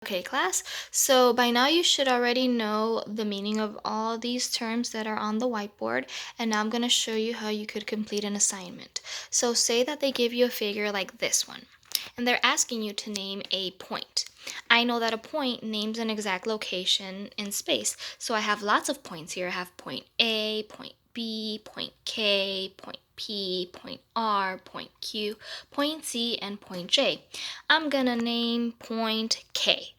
Okay, class. So by now you should already know the meaning of all these terms that are on the whiteboard, and now I'm going to show you how you could complete an assignment. So say that they give you a figure like this one, and they're asking you to name a point. I know that a point names an exact location in space. So I have lots of points here. I have point A, point B, point K, point P, point R, point Q, point C, and point J. I'm gonna name point K.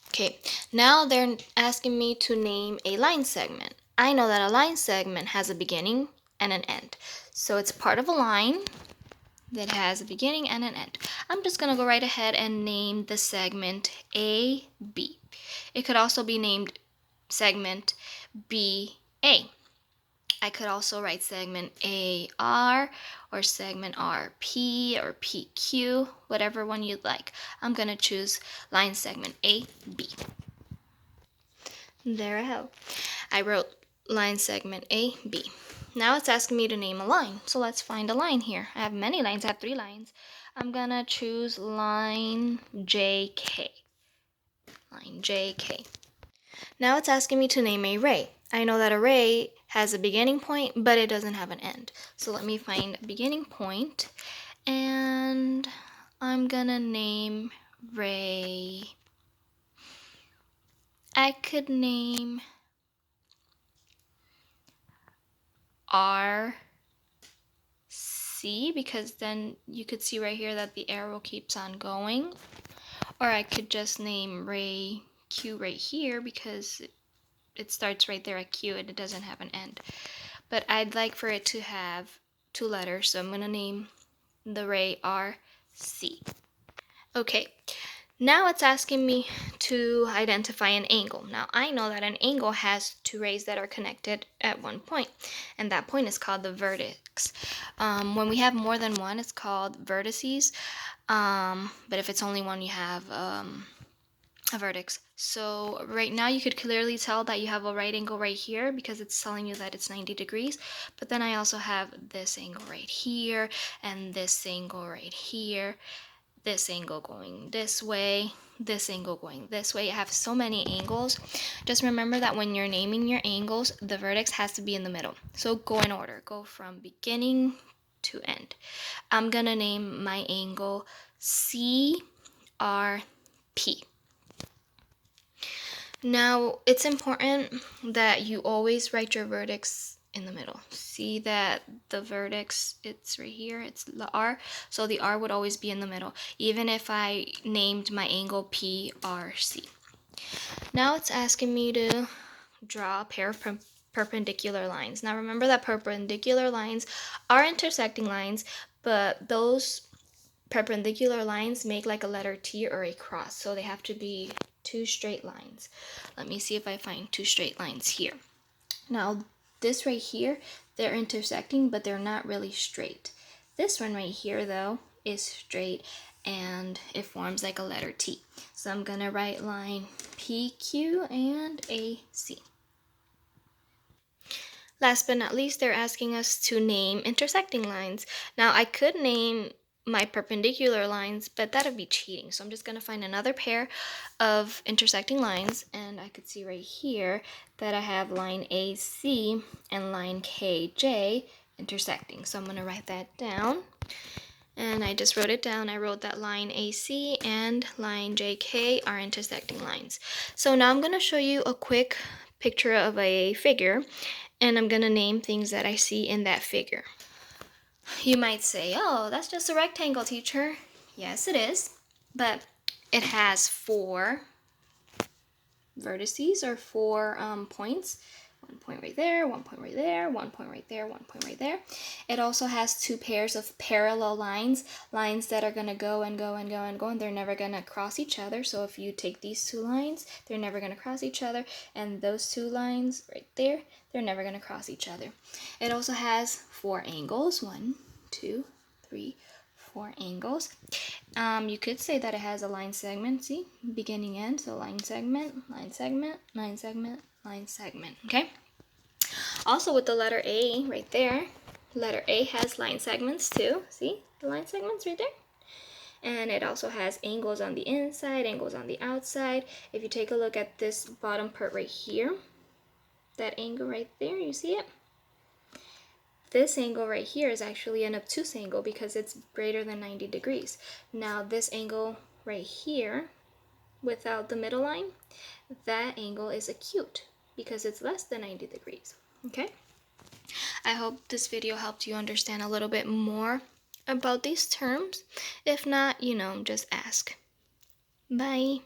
Okay, now they're asking me to name a line segment. I know that a line segment has a beginning and an end. So it's part of a line that has a beginning and an end. I'm just gonna go right ahead and name the segment AB. It could also be named segment BA. I could also write segment AR or segment RP or PQ, whatever one you'd like. I'm gonna choose line segment AB. There I have. I wrote line segment AB. Now it's asking me to name a line. So let's find a line here. I have many lines, I have 3 lines. I'm gonna choose line JK. Line JK. Now it's asking me to name a ray. I know that a ray has a beginning point, but it doesn't have an end. So let me find a beginning point, and I'm gonna name ray. I could name RC, because then you could see right here that the arrow keeps on going. Or I could just name ray Q right here because it starts right there at Q and it doesn't have an end. But I'd like for it to have 2 letters, so I'm gonna name the ray RC. Okay, now it's asking me to identify an angle. Now I know that an angle has 2 rays that are connected at one point, and that point is called the vertex. When we have more than one, it's called vertices, but if it's only one, you have a vertex. So right now you could clearly tell that you have a right angle right here because it's telling you that it's 90 degrees. But then I also have this angle right here and this angle right here, this angle going this way, this angle going this way. I have so many angles. Just remember that when you're naming your angles, the vertex has to be in the middle. So go in order. Go from beginning to end. I'm gonna name my angle CRP. Now, it's important that you always write your vertex in the middle. See that the vertex, it's right here, it's the R, so the R would always be in the middle, even if I named my angle PRC. Now it's asking me to draw a pair of perpendicular lines. Now remember that perpendicular lines are intersecting lines, but those perpendicular lines make like a letter T or a cross, so they have to be 2 straight lines. Let me see if I find 2 straight lines here. Now this right here, they're intersecting, but they're not really straight. This one right here though is straight and it forms like a letter T. So I'm gonna write line PQ and AC. Last but not least, they're asking us to name intersecting lines. Now I could name my perpendicular lines, but that'd be cheating. So I'm just gonna find another pair of intersecting lines, and I could see right here that I have line AC and line KJ intersecting. So I'm gonna write that down. And I just wrote it down. I wrote that line AC and line JK are intersecting lines. So now I'm gonna show you a quick picture of a figure, and I'm gonna name things that I see in that figure. You might say, oh, that's just a rectangle, teacher. Yes, it is, but it has 4 vertices or 4 points. 1 point right there, 1 point right there, 1 point right there, 1 point right there. It also has 2 pairs of parallel lines, lines that are gonna go and go and go and go, and they're never gonna cross each other. So if you take these 2 lines, they're never gonna cross each other, and those 2 lines right there, they're never gonna cross each other. It also has 4 angles, 1, 2, 3, 4 angles. You could say that it has a line segment, see, beginning end, so line segment, line segment, line segment, line segment, okay? Also with the letter A right there, letter A has line segments too, see the line segments right there? And it also has angles on the inside, angles on the outside. If you take a look at this bottom part right here, that angle right there, you see it? This angle right here is actually an obtuse angle because it's greater than 90 degrees. Now this angle right here, without the middle line, that angle is acute because it's less than 90 degrees, okay? I hope this video helped you understand a little bit more about these terms. If not, just ask. Bye.